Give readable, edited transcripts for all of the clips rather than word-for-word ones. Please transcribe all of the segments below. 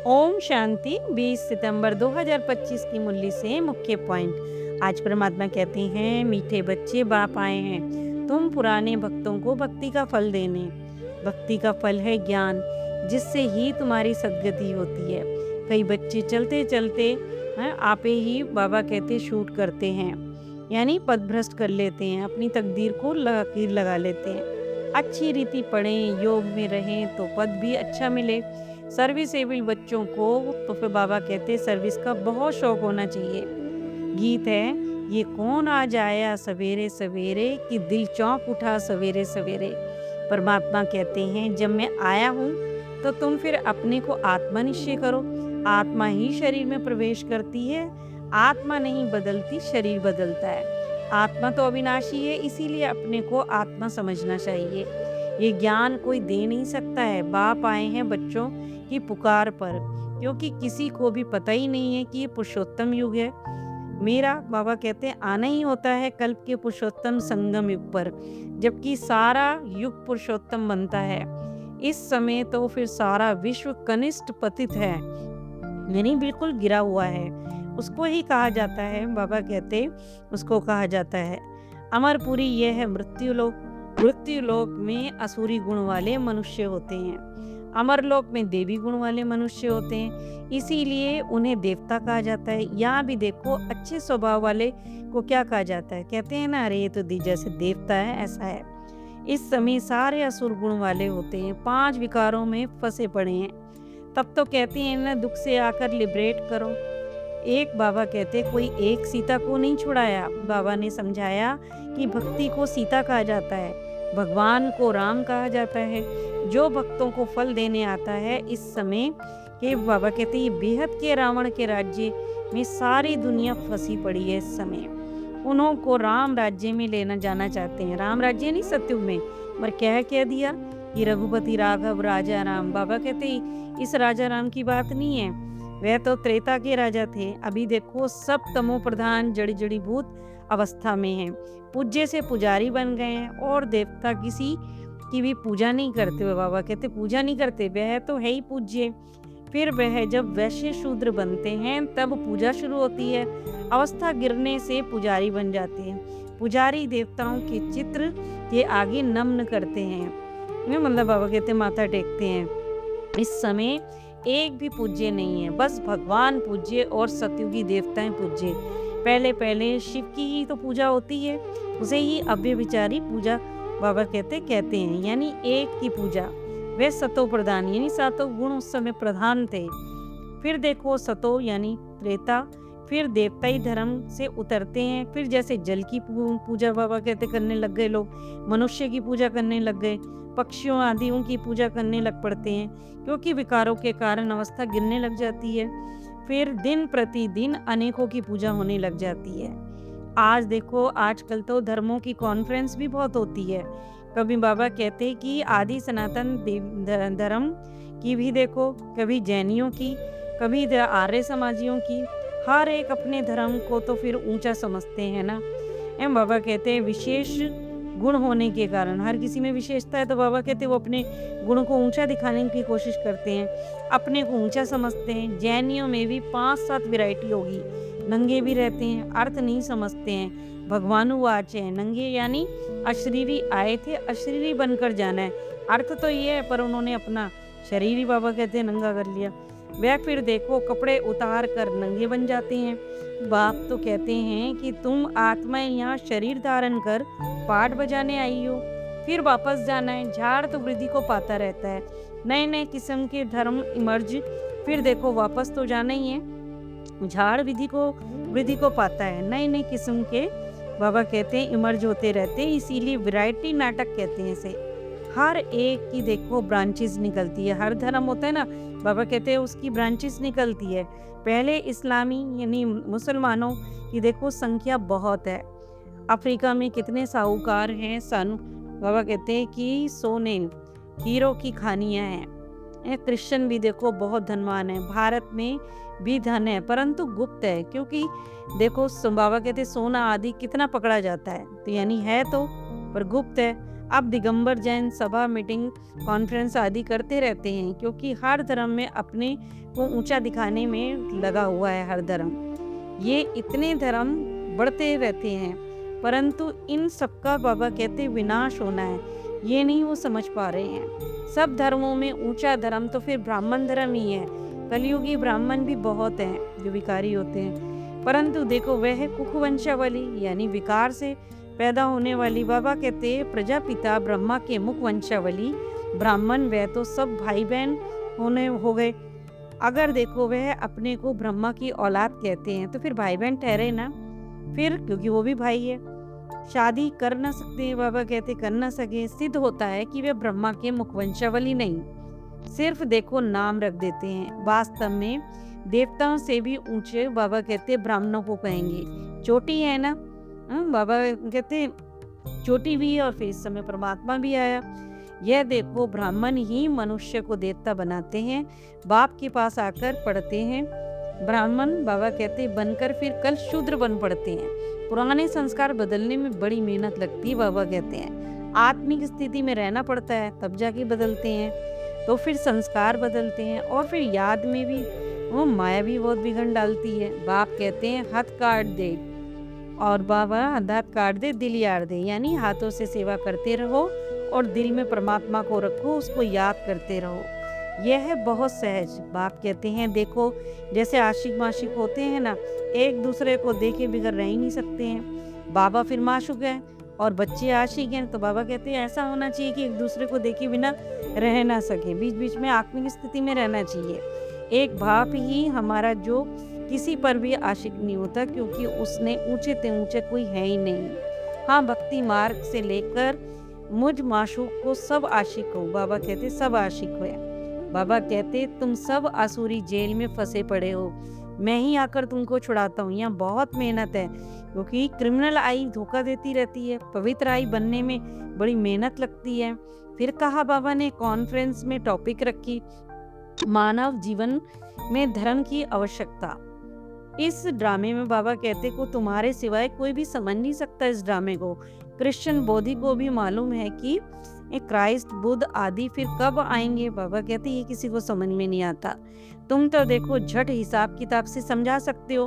ओम शांति। 20 सितंबर 2025 की मुरली से मुख्य पॉइंट। आज परमात्मा कहते हैं, मीठे बच्चे बाप आए हैं तुम पुराने भक्तों को भक्ति का फल देने। भक्ति का फल है ज्ञान, जिससे ही तुम्हारी सद्गति होती है। कई बच्चे चलते चलते आपे ही बाबा कहते शूट करते हैं, यानी पदभ्रष्ट कर लेते हैं, अपनी तकदीर को लकीर लगा लेते हैं। अच्छी रीति पढ़ें, योग में रहें तो पद भी अच्छा मिले। सर्विसेबल बच्चों को तो फिर बाबा कहते सर्विस का बहुत शौक होना चाहिए। गीत है, ये कौन आज आया सवेरे सवेरे कि दिल चौंक उठा सवेरे सवेरे। परमात्मा कहते हैं, जब मैं आया हूँ तो तुम फिर अपने को आत्मा निश्चय करो। आत्मा ही शरीर में प्रवेश करती है, आत्मा नहीं बदलती, शरीर बदलता है। आत्मा तो अविनाशी है, इसीलिए अपने को आत्मा समझना चाहिए। ये ज्ञान कोई दे नहीं सकता है। बाप आए हैं बच्चों की पुकार पर, क्योंकि किसी को भी पता ही नहीं है कि ये पुरुषोत्तम युग है। मेरा बाबा कहते हैं आना ही होता है कल्प के पुरुषोत्तम संगम युग पर, जबकि सारा युग पुरुषोत्तम बनता है। इस समय तो फिर सारा विश्व कनिष्ठ पतित है, यानी बिल्कुल गिरा हुआ है। उसको ही कहा जाता है, बाबा कहते उसको कहा जाता है अमरपुरी। यह है मृत्यु लोक। मृत्यु लोक में असुरी गुण वाले मनुष्य होते हैं, अमरलोक में देवी गुण वाले मनुष्य होते हैं, इसीलिए उन्हें देवता कहा जाता है। यहाँ भी देखो, अच्छे स्वभाव वाले को क्या कहा जाता है, कहते हैं ना, अरे ये तो जैसे देवता है, ऐसा है। इस समय सारे असुर गुण वाले होते हैं, 5 विकारों में फंसे पड़े हैं। तब तो कहते हैं ना, दुख से आकर लिबरेट करो। एक बाबा कहते कोई एक सीता को नहीं छुड़ाया। बाबा ने समझाया कि भक्ति को सीता कहा जाता है, भगवान को राम कहा जाता है, जो भक्तों को फल देने आता है। इस समय के बाबा कहते हैं बेहद के रावण के राज्य में सारी दुनिया फंसी पड़ी है। इस समय उन्हों को राम राज्य में लेना जाना चाहते हैं। राम राज्य नहीं सत्युग में, पर कह दिया कि रघुपति राघव राजा राम। बाबा कहते इस राजा राम की बात नहीं है, वह तो त्रेता के राजा थे। अभी देखो सब तमो प्रधान जड़ी भूत अवस्था में हैं, पूज्य से पुजारी बन गए हैं और देवता किसी की भी पूजा नहीं करते हुए। बाबा कहते पूजा नहीं करते, वह तो है ही पूज्य। फिर वह जब वैश्य शूद्र बनते हैं तब पूजा शुरू होती है। अवस्था गिरने से पुजारी बन जाते हैं। पुजारी देवताओं के चित्र के आगे नमन करते हैं, मतलब बाबा कहते माथा टेकते हैं। इस समय एक भी पूज्य नहीं है, बस भगवान पूज्य और सतयुगी देवताएं पूज्य। पहले शिव की ही तो पूजा होती है, उसे ही अव्यभिचारी पूजा बाबा कहते हैं, यानी एक की पूजा। वे सतो प्रधान, यानी सातों गुण उस समय प्रधान थे। फिर देखो सतो यानी त्रेता, फिर देवताई धर्म से उतरते हैं। फिर जैसे जल की पूजा बाबा कहते करने लग गए लोग, मनुष्य की पूजा करने लग गए, पक्षियों आदियों की पूजा करने लग पड़ते हैं, क्योंकि विकारों के कारण अवस्था गिरने लग जाती है। फिर दिन प्रतिदिन अनेकों की पूजा होने लग जाती है। आज देखो, आजकल तो धर्मों की कॉन्फ्रेंस भी बहुत होती है। कभी बाबा कहते हैं कि आदि सनातन धर्म की भी देखो, कभी जैनियों की, कभी आर्य समाजियों की। हर एक अपने धर्म को तो फिर ऊंचा समझते हैं ना। बाबा कहते हैं विशेष गुण होने के कारण, हर किसी में विशेषता है, तो बाबा कहते हैं वो अपने गुण को ऊंचा दिखाने की कोशिश करते हैं, अपने को ऊंचा समझते हैं। जैनियों में भी 5-7 वैरायटी होगी। नंगे भी रहते हैं, अर्थ नहीं समझते हैं। भगवानुवाच है, नंगे यानी अशरीरी आए थे, अशरीरी बनकर जाना है। अर्थ तो ये है, पर उन्होंने अपना शरीर ही बाबा कहते हैं नंगा कर लिया। वह फिर देखो कपड़े उतार कर नंगे बन जाते हैं। बाप तो कहते हैं कि तुम आत्मा यहाँ शरीर धारण कर पाठ बजाने आई हो, फिर वापस जाना है। झाड़ तो वृद्धि को पाता रहता है, नए नए किस्म के धर्म इमर्ज, फिर देखो वापस तो जाना ही है। झाड़ वृद्धि को पाता है, नए नए किस्म के बाबा कहते हैं इमर्ज होते रहते हैं, इसीलिए वैरायटी नाटक कहते हैं इसे। हर एक की देखो ब्रांचेस निकलती है, हर धर्म होता है ना, बाबा कहते हैं उसकी ब्रांचेस निकलती है। पहले इस्लामी यानी मुसलमानों की देखो संख्या बहुत है। अफ्रीका में कितने साहूकार हैं, बाबा कहते हैं कि सोने हीरो की खानियां हैं। क्रिश्चियन भी देखो बहुत धनवान है। भारत में भी धन है, परंतु गुप्त है, क्योंकि देखो बाबा कहते सोना आदि कितना पकड़ा जाता है, तो यानी है तो पर गुप्त है। अब दिगंबर जैन सभा, मीटिंग, कॉन्फ्रेंस आदि करते रहते हैं, क्योंकि हर धर्म में अपने को ऊंचा दिखाने में लगा हुआ है हर धर्म। ये इतने धर्म बढ़ते रहते हैं, परंतु इन सबका बाबा कहते विनाश होना है, ये नहीं वो समझ पा रहे हैं। सब धर्मों में ऊंचा धर्म तो फिर ब्राह्मण धर्म ही है। कलयुगी ब्राह्मण भी बहुत हैं जो विकारी होते हैं, परंतु देखो वह कुख वंशावली यानी विकार से पैदा होने वाली, बाबा कहते प्रजापिता ब्रह्मा के मुख वंशावली ब्राह्मण, वह तो सब भाई बहन होने हो गए। अगर देखो वह अपने को ब्रह्मा की औलाद कहते हैं तो फिर भाई बहन ठहरे ना, फिर क्योंकि वो भी भाई है। शादी कर ना सकते हैं, बाबा कहते कर ना सके, सिद्ध होता है कि वे ब्रह्मा के मुखवंशावली नहीं, सिर्फ देखो नाम रख देते हैं। वास्तव में देवताओं से भी ऊंचे बाबा कहते ब्राह्मणों को कहेंगे, चोटी है ना। बाबा कहते चोटी भी है और फिर इस समय परमात्मा भी आया। यह देखो ब्राह्मण ही मनुष्य को देवता बनाते हैं, बाप के पास आकर पढ़ते हैं। ब्राह्मण बाबा कहते बनकर फिर कल शूद्र बन पड़ते हैं। पुराने संस्कार बदलने में बड़ी मेहनत लगती है, बाबा कहते हैं आत्मिक स्थिति में रहना पड़ता है, तब जाके बदलते हैं। तो फिर संस्कार बदलते हैं और फिर याद में भी वो माया भी बहुत बिगड़ डालती है। बाप कहते हैं हाथ काट दे, और बाबा हाथ काट दे दिल यार दे, यानी हाथों से सेवा करते रहो और दिल में परमात्मा को रखो, उसको याद करते रहो। यह है बहुत सहज। बाप कहते हैं देखो जैसे आशिक माशिक होते हैं ना, एक दूसरे को देखे बिगड़ रह ही नहीं सकते हैं। बाबा फिर माशुक है और बच्चे आशिक हैं, तो बाबा कहते हैं ऐसा होना चाहिए कि एक दूसरे को देखे बिना रह ना सके, बीच बीच में आत्मिक स्थिति में रहना चाहिए। एक बाप ही हमारा जो किसी पर भी आशिक नहीं होता, क्योंकि उसने ऊंचे ते ऊंचे कोई है ही नहीं। हाँ, भक्ति मार्ग से लेकर मुझ माशूक को सब आशिक हो। बाबा कहते सब आशिक हो। बाबा कहते तुम सब आसुरी जेल में फंसे पड़े हो, मैं ही आकर तुमको छुड़ाता हूँ। यहाँ बहुत मेहनत है, क्योंकि क्रिमिनल आई धोखा देती रहती है, पवित्र आई बनने में बड़ी मेहनत लगती है। फिर कहा बाबा ने कॉन्फ्रेंस में टॉपिक रखी, मानव जीवन में धर्म की आवश्यकता। इस ड्रामे में बाबा कहते को तुम्हारे सिवाय कोई भी समझ नहीं सकता। इस ड्रामे को कृष्ण बोधि को भी मालूम है कि क्राइस्ट बुद्ध आदि फिर कब आएंगे। बाबा कहते ये किसी को समझ में नहीं आता। तुम तो देखो झट हिसाब किताब से समझा सकते हो।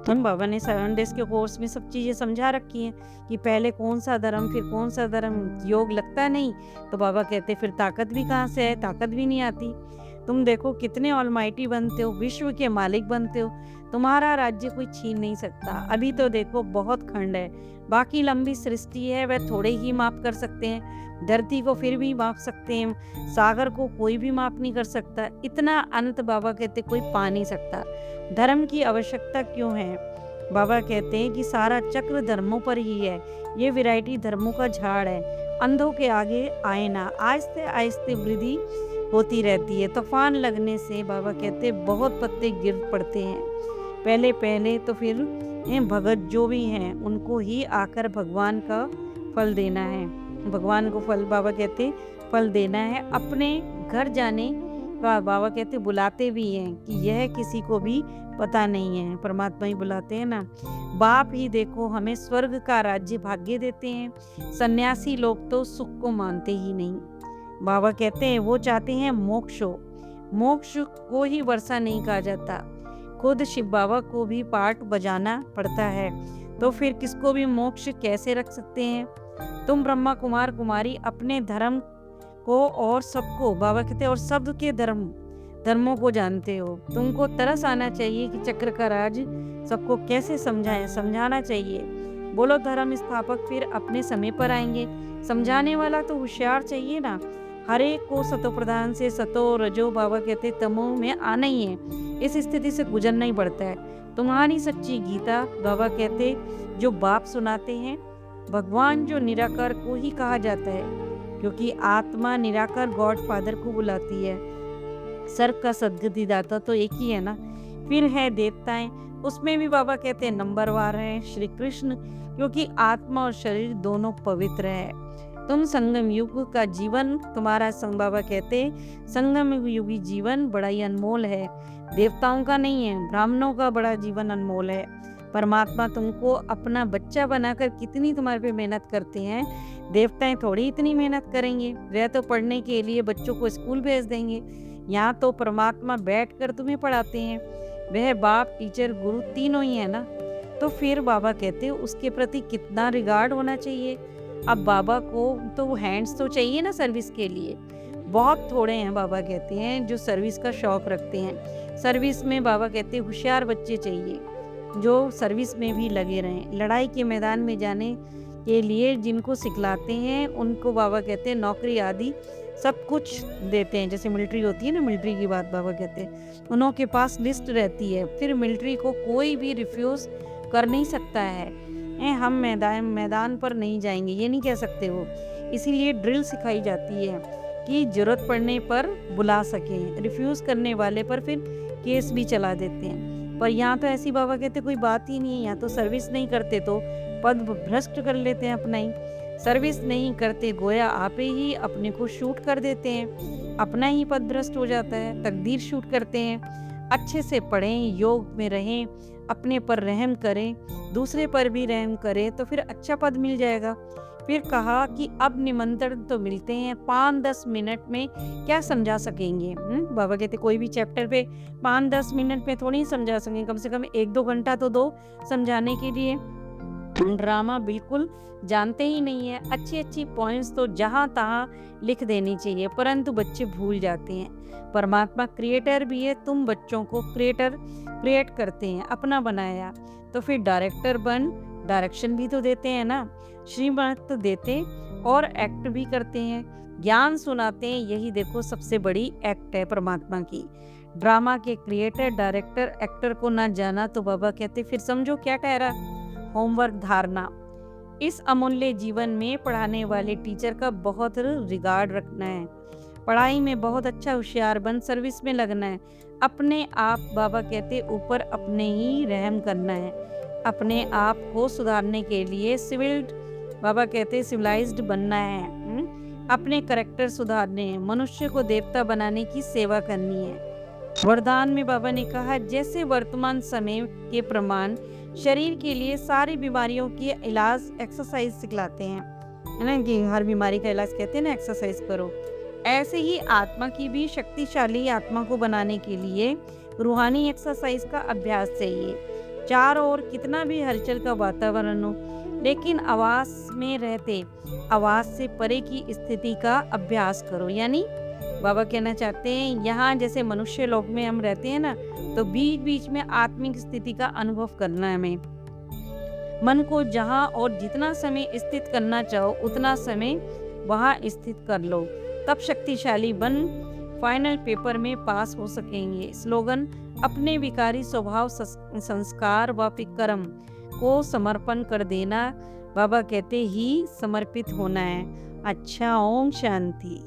हम बाबा ने 7 डेज के कोर्स में सब चीजें समझा रखी हैं कि पहले कौन सा धर्म फिर कौन सा धर्म। योग लगता नहीं तो बाबा कहते फिर ताकत भी कहाँ से है, ताकत भी नहीं आती। तुम देखो कितने ऑलमाइटी बनते हो, विश्व के मालिक बनते हो, तुम्हारा राज्य कोई छीन नहीं सकता। अभी तो देखो बहुत खंड है, बाकी लंबी सृष्टि है, वह थोड़े ही माफ कर सकते हैं। धरती को फिर भी माप सकते हैं, सागर को कोई भी माफ नहीं कर सकता। इतना अंत बाबा कहते कोई पा नहीं सकता। धर्म की आवश्यकता क्यों है? बाबा कहते हैं कि सारा चक्र धर्मों पर ही है, ये वैरायटी धर्मों का झाड़ है। अंधों के आगे आए ना, आहिस्ते आहिस्ते वृद्धि होती रहती है। तूफान लगने से बाबा कहते बहुत पत्ते गिर पड़ते हैं। पहले पहले तो फिर भगत जो भी हैं उनको ही आकर भगवान का फल देना है। भगवान को फल बाबा कहते फल देना है। अपने घर जाने का बाबा कहते बुलाते भी हैं कि यह किसी को भी पता नहीं है, परमात्मा ही बुलाते हैं ना। बाप ही देखो हमें स्वर्ग का राज्य भाग्य देते हैं। सन्यासी लोग तो सुख को मानते ही नहीं। बाबा कहते हैं वो चाहते हैं मोक्ष हो। मोक्ष को ही वर्षा नहीं कहा जाता, खुद शिव बाबा को भी पाठ बजाना पड़ता है, तो फिर किसको भी मोक्ष कैसे रख सकते हैं? तुम ब्रह्मा कुमार कुमारी अपने धर्म को और सबको बाबा कहते और सब के धर्मों को जानते हो। तुमको तरस आना चाहिए कि चक्र का राज सबको कैसे समझाना चाहिए। बोलो धर्म स्थापक फिर अपने समय पर आएंगे। समझाने वाला तो होशियार चाहिए ना। हर एक को सतो प्रधान से सतो रजो बाबा कहते तमो में आना ही है, इस स्थिति से गुजरना ही पड़ता है। तुम्हारी सच्ची गीता बाबा कहते जो बाप सुनाते हैं, भगवान जो निराकार को ही कहा जाता है, क्योंकि आत्मा निराकार गॉड फादर को बुलाती है। सर्व का सदगति दाता तो एक ही है ना। फिर है देवताएं, उसमें भी बाबा कहते हैं नंबरवार है श्री कृष्ण, क्योंकि आत्मा और शरीर दोनों पवित्र है। तुम संगम युग का जीवन तुम्हारा बाबा कहते संगम युगी जीवन बड़ा ही अनमोल है। देवताओं का नहीं है, ब्राह्मणों का बड़ा जीवन अनमोल है। परमात्मा तुमको अपना बच्चा बनाकर कितनी तुम्हारे पे मेहनत करते हैं, देवताएं थोड़ी इतनी मेहनत करेंगे। वह तो पढ़ने के लिए बच्चों को स्कूल भेज देंगे, यहाँ तो परमात्मा बैठकर तुम्हें पढ़ाते हैं। वह बाप, टीचर, गुरु तीनों ही है ना। तो फिर बाबा कहते हैं उसके प्रति कितना रिगार्ड होना चाहिए। अब बाबा को तो हैंड्स तो चाहिए ना सर्विस के लिए, बहुत थोड़े हैं बाबा कहते हैं जो सर्विस का शौक रखते हैं। सर्विस में बाबा कहते हैं होशियार बच्चे चाहिए जो सर्विस में भी लगे रहें। लड़ाई के मैदान में जाने के लिए जिनको सिखलाते हैं उनको बाबा कहते हैं नौकरी आदि सब कुछ देते हैं। जैसे मिलिट्री होती है ना, मिलिट्री की बात बाबा कहते हैं, उनके पास लिस्ट रहती है, फिर मिलिट्री को कोई भी रिफ्यूज़ कर नहीं सकता है। हम मैदान पर नहीं जाएंगे ये नहीं कह सकते वो, इसीलिए ड्रिल सिखाई जाती है कि ज़रूरत पड़ने पर बुला सकें। रिफ्यूज़ करने वाले पर फिर केस भी चला देते हैं। पर यहाँ तो ऐसी बाबा कहते कोई बात ही नहीं है। यहाँ तो सर्विस नहीं करते तो पद भ्रष्ट कर लेते हैं अपना ही। सर्विस नहीं करते गोया आप ही अपने को शूट कर देते हैं, अपना ही पद भ्रष्ट हो जाता है, तकदीर शूट करते हैं। अच्छे से पढ़ें, योग में रहें, अपने पर रहम करें, दूसरे पर भी रहम करें तो फिर अच्छा पद मिल जाएगा। फिर कहा कि अब निमंत्रण तो मिलते हैं, 5-10 मिनट में क्या समझा सकेंगे। बाबा कहते कोई भी चैप्टर पे 5-10 मिनट में थोड़ी समझा सकेंगे, कम से कम 1-2 घंटा तो दो समझाने के लिए। ड्रामा बिल्कुल जानते ही नहीं है। अच्छी अच्छी पॉइंट्स तो जहाँ तहाँ लिख देनी चाहिए, परंतु बच्चे भूल जाते हैं। परमात्मा क्रिएटर भी है, तुम बच्चों को क्रिएट करते हैं, अपना बनाया तो फिर डायरेक्टर बन, डायरेक्शन भी तो देते हैं ना, श्रीमत तो देते और एक्ट भी करते हैं, ज्ञान सुनाते हैं। यही देखो सबसे बड़ी एक्ट है परमात्मा की। ड्रामा के क्रिएटर, डायरेक्टर, एक्टर को ना जाना तो बाबा कहते फिर समझो क्या ठहरा, होमवर्क धारना। इस अमूल्य जीवन में पढ़ाने वाले टीचर का बहुत रिगार्ड रखना है, पढ़ाई में बहुत अच्छा होशियार बन, सर्विस में लगना है। अपने आप बाबा कहते ऊपर अपने ही रहम करना है, अपने आप को सुधारने के लिए बाबा कहते सिविलाइज्ड बनना है। अपने करैक्टर सुधारने हैं, मनुष्य को देवता बनाने की सेवा करनी है। वरदान में बाबा ने कहा जैसे वर्तमान समय के प्रमाण शरीर के लिए सारी बीमारियों की इलाज एक्सरसाइज सिखलाते हैं, है ना, कि हर बीमारी का इलाज कहते हैं ना एक्सरसाइज करो, ऐसे ही आत्मा की भी शक्तिशाली आत्मा को बनाने के लिए रूहानी एक्सरसाइज का अभ्यास चाहिए। चारों ओर कितना भी हलचल का वातावरण हो, लेकिन आवास में रहते आवास से परे की स्थिति का अभ्यास करो। यानी बाबा कहना चाहते हैं यहाँ जैसे मनुष्य लोक में हम रहते हैं ना, तो बीच बीच में आत्मिक स्थिति का अनुभव करना है हमें। मन को जहाँ और जितना समय स्थित करना चाहो उतना समय वहाँ स्थित कर लो, तब शक्तिशाली बन फाइनल पेपर में पास हो सकेंगे। स्लोगन अपने विकारी स्वभाव, संस्कार व कर्म को समर्पण कर देना। बाबा कहते ही समर्पित होना है। अच्छा, ओम शांति।